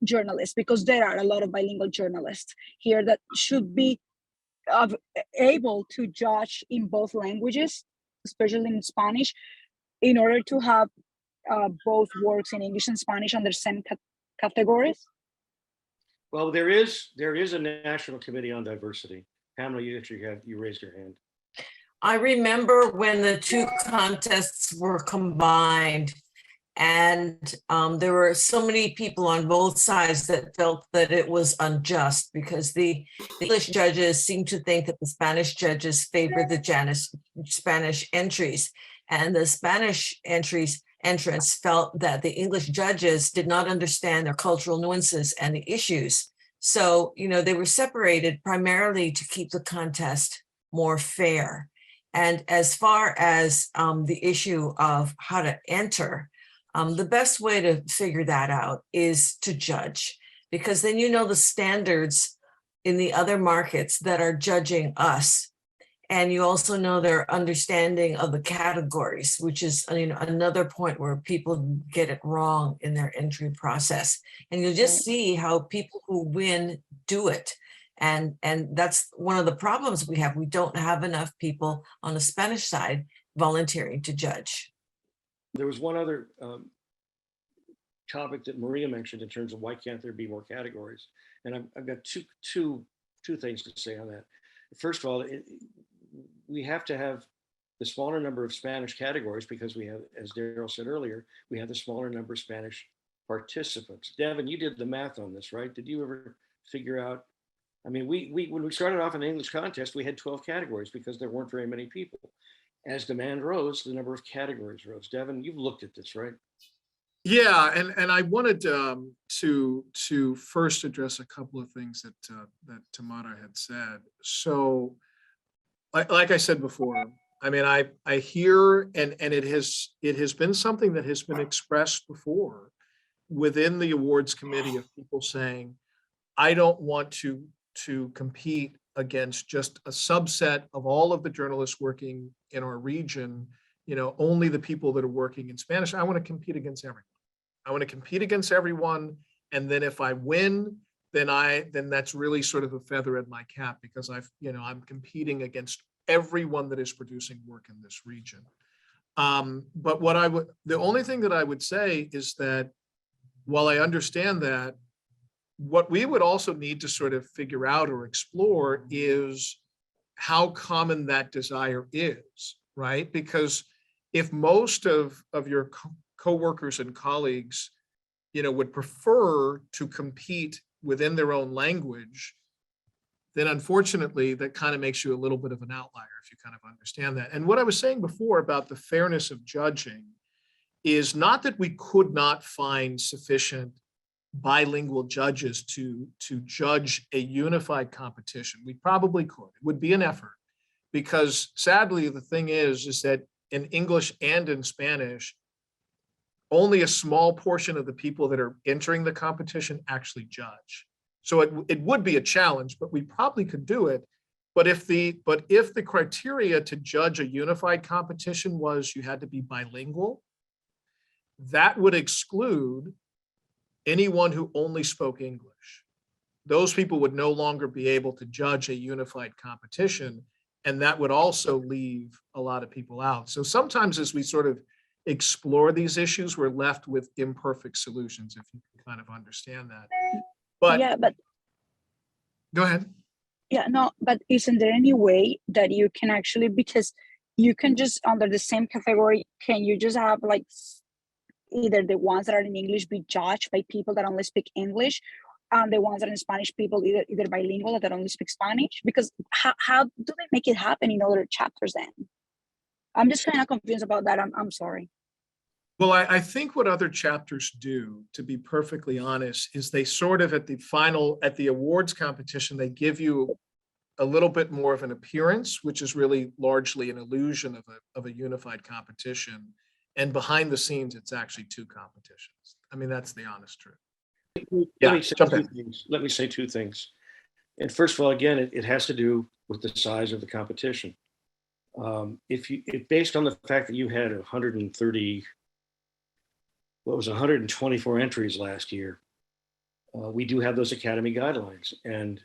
journalists, because there are a lot of bilingual journalists here that should be able to judge in both languages, especially in Spanish, in order to have both works in English and Spanish under same categories. Well, there is a national committee on diversity. Pamela, you raised your hand. I remember when the two contests were combined, and there were so many people on both sides that felt that it was unjust, because the English judges seemed to think that the Spanish judges favored the Spanish entries, and the Spanish entrants felt that the English judges did not understand their cultural nuances and the issues. So, they were separated primarily to keep the contest more fair. And as far as the issue of how to enter, the best way to figure that out is to judge, because then the standards in the other markets that are judging us. And you also know their understanding of the categories, which is another point where people get it wrong in their entry process. And you'll just see how people who win do it. And that's one of the problems we have. We don't have enough people on the Spanish side volunteering to judge. There was one other topic that Maria mentioned in terms of why can't there be more categories? And I've got two things to say on that. First of all, we have to have the smaller number of Spanish categories because we have, as Darryl said earlier, we have the smaller number of Spanish participants. Devin, you did the math on this, right? Did you ever figure out? I mean, we when we started off in the English contest, we had 12 categories because there weren't very many people. As demand rose, the number of categories rose. Devin, you've looked at this, right? Yeah, and I wanted to first address a couple of things that Tamara had said. So, like I said before, I mean, I hear, and it has been something that has been expressed before within the awards committee of people saying, I don't want to compete against just a subset of all of the journalists working in our region, only the people that are working in Spanish. I want to compete against everyone. I want to compete against everyone. And then if I win, then that's really sort of a feather in my cap, because I'm competing against everyone that is producing work in this region. But the only thing that I would say is that while I understand that, what we would also need to sort of figure out or explore is how common that desire is, right? Because if most of your coworkers and colleagues, would prefer to compete within their own language, then unfortunately that kind of makes you a little bit of an outlier, if you kind of understand that. And what I was saying before about the fairness of judging is not that we could not find sufficient bilingual judges to judge a unified competition. We probably could. It would be an effort, because sadly the thing is that in English and in Spanish, only a small portion of the people that are entering the competition actually judge. So it would be a challenge, but we probably could do it. But if the criteria to judge a unified competition was you had to be bilingual, that would exclude anyone who only spoke English. Those people would no longer be able to judge a unified competition, and that would also leave a lot of people out. So sometimes as we sort of explore these issues, we're left with imperfect solutions, if you can kind of understand that. But yeah, but go ahead. yeah, no, but isn't there any way that you can actually, because you can just under the same category, can you just have like either the ones that are in English be judged by people that only speak English, and the ones that are in Spanish people either bilingual that only speak Spanish? Because how do they make it happen in other chapters then? I'm just kind of confused about that. I'm sorry. Well, I think what other chapters do, to be perfectly honest, is they sort of at the awards competition, they give you a little bit more of an appearance, which is really largely an illusion of a unified competition. And behind the scenes, it's actually two competitions. I mean, that's the honest truth. Let me say two things. And first of all, again, it has to do with the size of the competition. Based on the fact that you had 124 entries last year, we do have those academy guidelines, and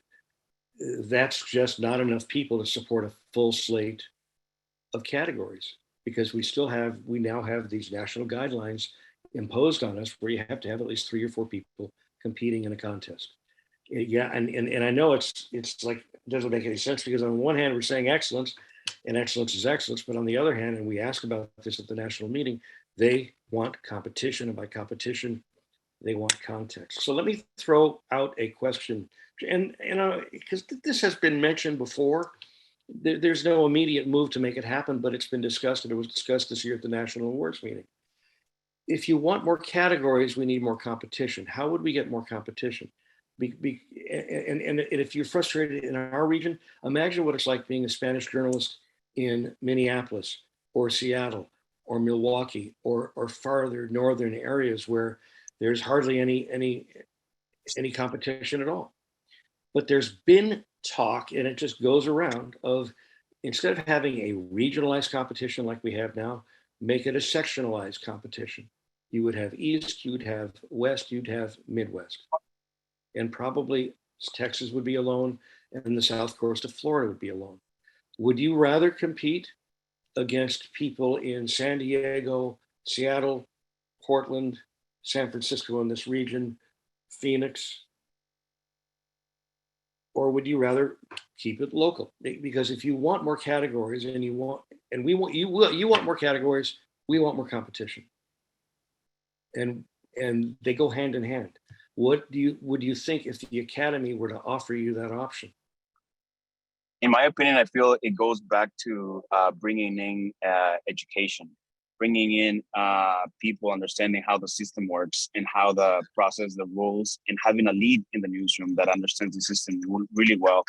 that's just not enough people to support a full slate of categories, because we now have these national guidelines imposed on us where you have to have at least 3 or 4 people competing in a contest. Yeah, and I know it's like, it doesn't make any sense, because on one hand we're saying excellence, and excellence is excellence, but on the other hand, and we asked about this at the national meeting, they want competition, and by competition, they want context. So let me throw out a question, and because this has been mentioned before, there's no immediate move to make it happen, but it's been discussed, and it was discussed this year at the national awards meeting. If you want more categories, we need more competition. How would we get more competition? And if you're frustrated in our region, imagine what it's like being a Spanish journalist in Minneapolis or Seattle or Milwaukee or farther northern areas where there's hardly any competition at all. But there's been talk, and it just goes around, of instead of having a regionalized competition like we have now, make it a sectionalized competition. You would have East, you'd have West, you'd have Midwest. And probably Texas would be alone, and the South Coast of Florida would be alone. Would you rather compete against people in San Diego, Seattle, Portland, San Francisco in this region, Phoenix, or would you rather keep it local? Because if you want more categories, and you want more categories, we want more competition, and they go hand in hand. Would you think if the Academy were to offer you that option? In my opinion, I feel it goes back to bringing in education, bringing in people understanding how the system works and how the process, the rules, and having a lead in the newsroom that understands the system really well,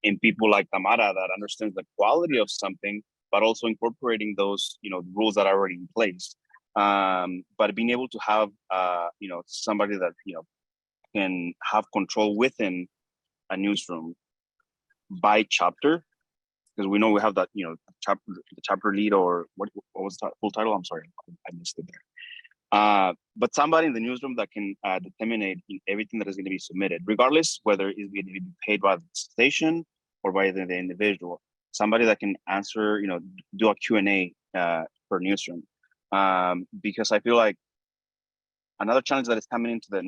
and people like Tamara that understands the quality of something, but also incorporating those rules that are already in place. But being able to have somebody that can have control within a newsroom by chapter, because we know we have that the chapter lead, or what was the full title? I'm sorry, I missed it there. But somebody in the newsroom that can disseminate everything that is going to be submitted, regardless whether it's going to be paid by the station or by the individual. Somebody that can answer, do a Q&A per newsroom. Because I feel like another challenge that is coming into the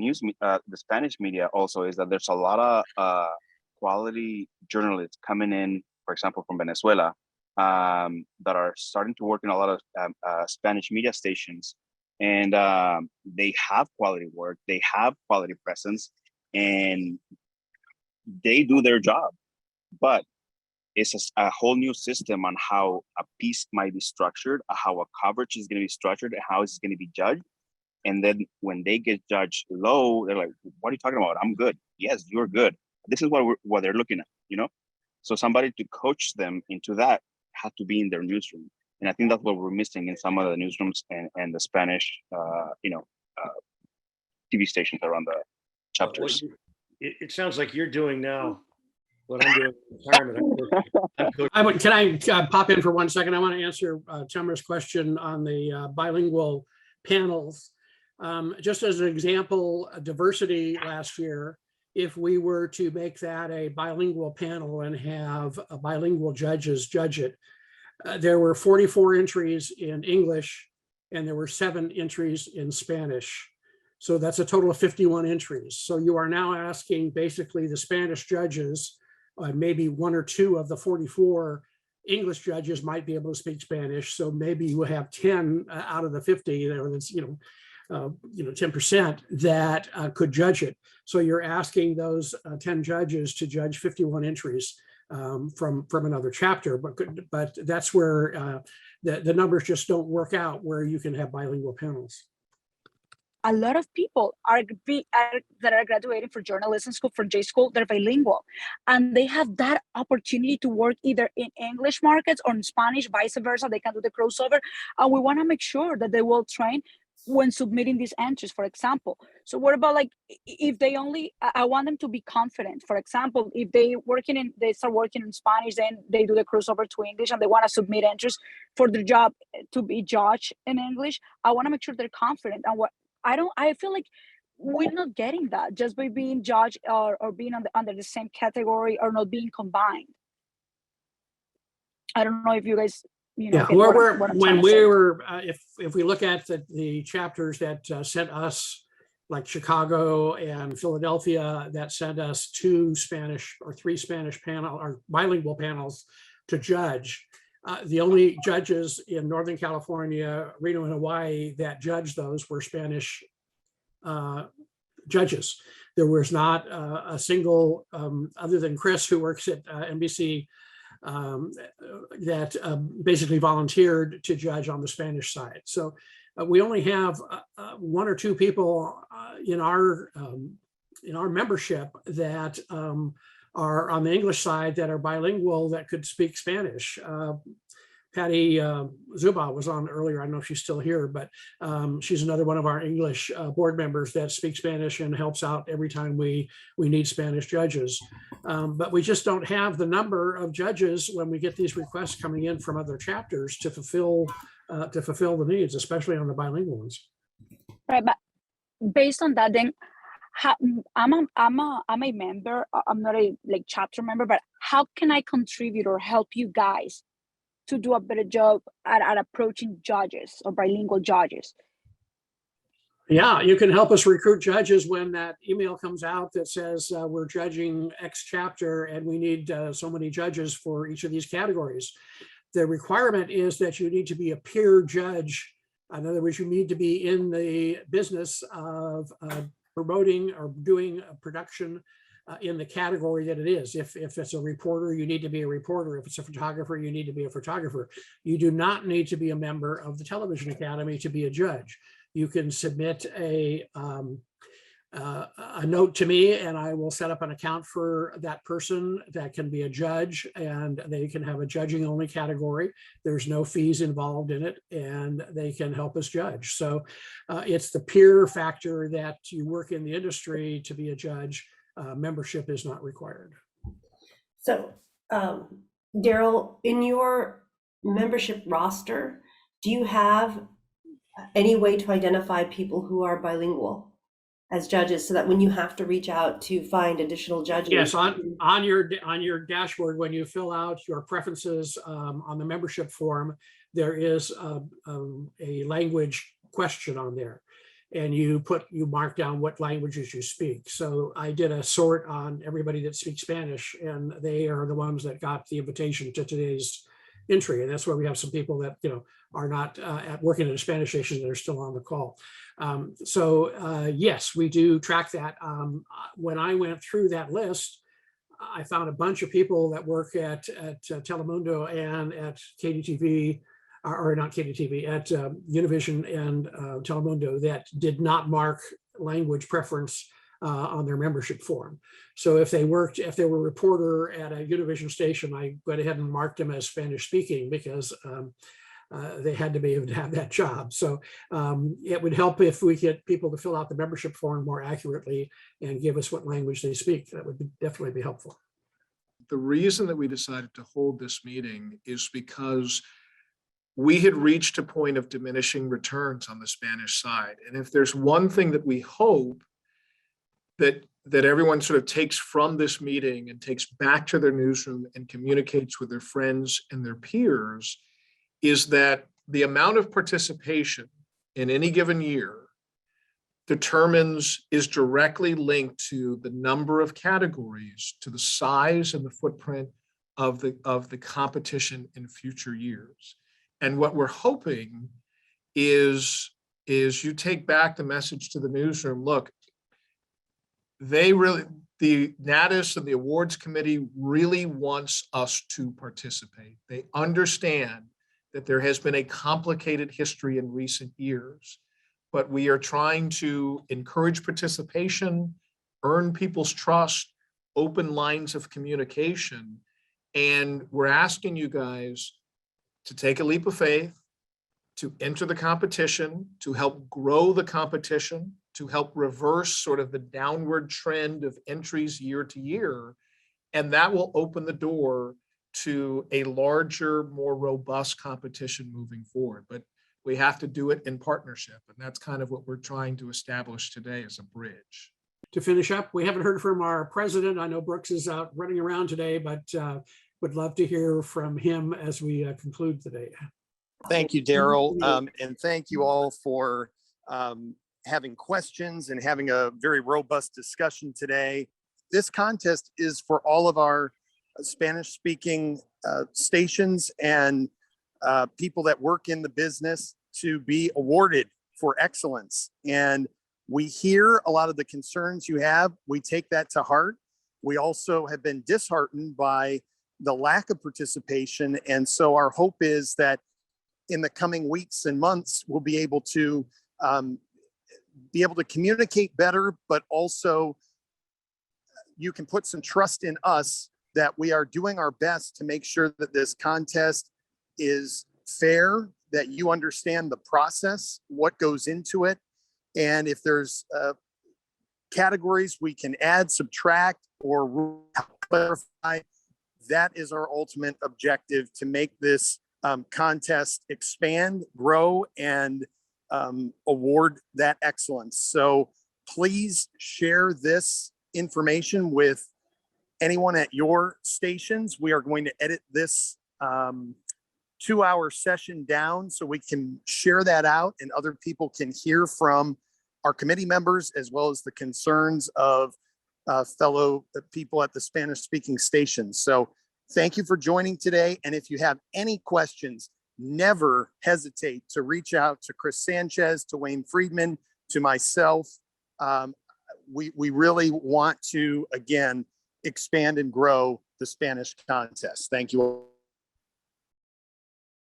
the Spanish media also is that there's a lot of quality journalists coming in, for example, from Venezuela, that are starting to work in a lot of Spanish media stations. And they have quality work, they have quality presence, and they do their job. But it's a whole new system on how a piece might be structured, how a coverage is going to be structured, and how it's going to be judged. And then when they get judged low, they're like, what are you talking about? I'm good. Yes, you're good. This is what they're looking at, So somebody to coach them into that had to be in their newsroom. And I think that's what we're missing in some of the newsrooms and the Spanish, TV stations around the chapters. It sounds like you're doing now what I'm doing in retirement. Can I pop in for 1 second? I want to answer Tamara's question on the bilingual panels. Just as an example, diversity last year, if we were to make that a bilingual panel and have bilingual judges judge it, there were 44 entries in English and there were 7 entries in Spanish. So that's a total of 51 entries. So you are now asking basically the Spanish judges, maybe 1 or 2 of the 44 English judges might be able to speak Spanish. So maybe you have 10 out of the 50, that's 10% that could judge it. So you're asking those 10 judges to judge 51 entries from another chapter, but that's where the numbers just don't work out where you can have bilingual panels. A lot of people that are graduating for journalism school, for J school, they're bilingual, and they have that opportunity to work either in English markets or in Spanish, vice versa. They can do the crossover, and we want to make sure that they will train when submitting these entries, for example. So what about if they I want them to be confident. For example, if they start working in Spanish, then they do the crossover to English and they want to submit entries for their job to be judged in English. I want to make sure they're confident. And I feel like we're not getting that just by being judged or being under the same category or not being combined. I don't know if you guys, if we look at the chapters that sent us, like Chicago and Philadelphia, that sent us 2 Spanish or 3 Spanish panel or bilingual panels to judge. The only judges in Northern California, Reno, and Hawaii that judged those were Spanish judges. There was not a single, other than Chris, who works at NBC, that basically volunteered to judge on the Spanish side. So we only have 1 or 2 people in our membership that are on the English side that are bilingual that could speak Spanish. Patty Zuba was on earlier. I don't know if she's still here, but she's another one of our English board members that speaks Spanish and helps out every time we need Spanish judges. But we just don't have the number of judges when we get these requests coming in from other chapters to fulfill the needs, especially on the bilingual ones. Right, but based on that, then I'm a member. I'm not a chapter member, but how can I contribute or help you guys to do a better job at approaching judges or bilingual judges? Yeah, you can help us recruit judges when that email comes out that says we're judging X chapter and we need so many judges for each of these categories. The requirement is that you need to be a peer judge. In other words, you need to be in the business of promoting or doing a production in the category that it is. If it's a reporter, you need to be a reporter. If it's a photographer, you need to be a photographer. You do not need to be a member of the Television Academy to be a judge. You can submit a note to me and I will set up an account for that person that can be a judge, and they can have a judging only category. There's no fees involved in it and they can help us judge. So it's the peer factor that you work in the industry to be a judge. Membership is not required. So Darryl, in your membership roster, do you have any way to identify people who are bilingual as judges, so that when you have to reach out to find additional judges? Yes, on your dashboard, when you fill out your preferences on the membership form, there is a language question on there, and you mark down what languages you speak. So I did a sort on everybody that speaks Spanish, and they are the ones that got the invitation to today's entry, and that's where we have some people that are not working at a Spanish station that are still on the call. Yes, we do track that. When I went through that list, I found a bunch of people that work at Telemundo and at KDTV, or not KDTV, at Univision and Telemundo, that did not mark language preference on their membership form. So if they were a reporter at a Univision station, I went ahead and marked them as Spanish speaking, because they had to be able to have that job. So it would help if we get people to fill out the membership form more accurately and give us what language they speak. That would definitely be helpful. The reason that we decided to hold this meeting is because we had reached a point of diminishing returns on the Spanish side. And if there's one thing that we hope that everyone sort of takes from this meeting and takes back to their newsroom and communicates with their friends and their peers, is that the amount of participation in any given year is directly linked to the number of categories, to the size and the footprint of the competition in future years. And what we're hoping is you take back the message to the newsroom. Look, the NATIS and the awards committee really wants us to participate. They understand that there has been a complicated history in recent years, but we are trying to encourage participation, earn people's trust, open lines of communication. And we're asking you guys to take a leap of faith, to enter the competition, to help grow the competition, to help reverse sort of the downward trend of entries year to year. And that will open the door to a larger, more robust competition moving forward. But we have to do it in partnership. And that's kind of what we're trying to establish today as a bridge. To finish up, we haven't heard from our president. I know Brooks is out running around today, but would love to hear from him as we conclude today. Thank you, Darryl. And thank you all for having questions and having a very robust discussion today. This contest is for all of our Spanish-speaking stations and people that work in the business to be awarded for excellence. And we hear a lot of the concerns you have. We take that to heart. We also have been disheartened by the lack of participation. And so our hope is that in the coming weeks and months, we'll be able to communicate better, but also you can put some trust in us that we are doing our best to make sure that this contest is fair, that you understand the process, what goes into it. And if there's categories we can add, subtract, or clarify, that is our ultimate objective, to make this contest expand, grow, and award that excellence. So please share this information with anyone at your stations. We are going to edit this 2-hour session down so we can share that out and other people can hear from our committee members, as well as the concerns of fellow people at the Spanish-speaking stations. So thank you for joining today. And if you have any questions, never hesitate to reach out to Chris Sanchez, to Wayne Freedman, to myself. We really want to, again, expand and grow the Spanish contest. Thank you all.